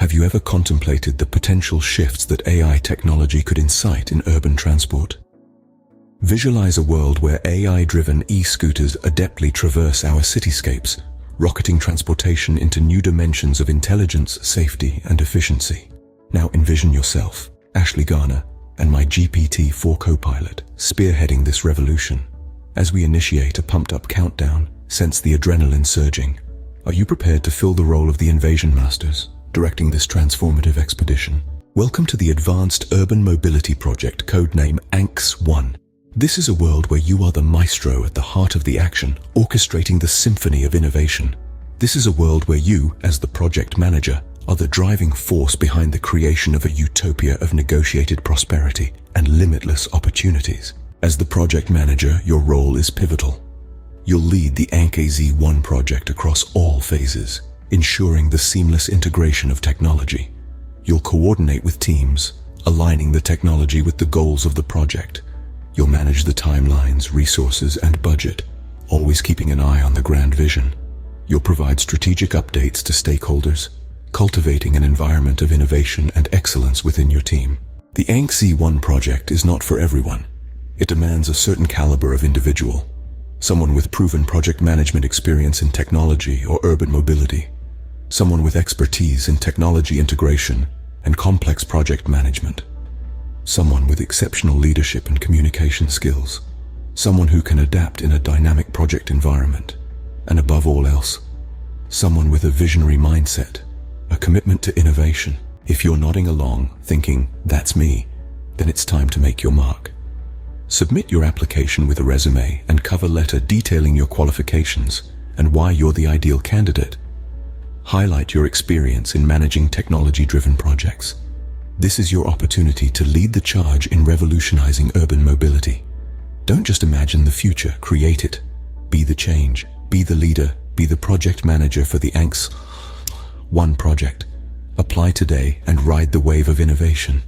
Have you ever contemplated the potential shifts that AI technology could incite in urban transport? Visualize a world where AI-driven e-scooters adeptly traverse our cityscapes, rocketing transportation into new dimensions of intelligence, safety, and efficiency. Now envision yourself, Ashley Garner, and my GPT-4 co-pilot, spearheading this revolution. As we initiate a pumped-up countdown, sense the adrenaline surging. Are you prepared to fill the role of the invasion masters, directing this transformative expedition? Welcome to the Advanced Urban Mobility Project, codename ANKZ. This is a world where you are the maestro at the heart of the action, orchestrating the symphony of innovation. This is a world where you, as the project manager, are the driving force behind the creation of a utopia of negotiated prosperity and limitless opportunities. As the project manager, your role is pivotal. You'll lead the ANKZ project across all phases, ensuring the seamless integration of technology. You'll coordinate with teams, aligning the technology with the goals of the project. You'll manage the timelines, resources, and budget, always keeping an eye on the grand vision. You'll provide strategic updates to stakeholders, cultivating an environment of innovation and excellence within your team. The ANKZ project is not for everyone. It demands a certain caliber of individual, someone with proven project management experience in technology or urban mobility, someone with expertise in technology integration and complex project management, someone with exceptional leadership and communication skills, someone who can adapt in a dynamic project environment, and above all else, someone with a visionary mindset, a commitment to innovation. If you're nodding along, thinking, "That's me," then it's time to make your mark. Submit your application with a resume and cover letter detailing your qualifications and why you're the ideal candidate. Highlight your experience in managing technology-driven projects. This is your opportunity to lead the charge in revolutionizing urban mobility. Don't just imagine the future, create it. Be the change, be the leader, be the project manager for the ANKZ project. Apply today and ride the wave of innovation.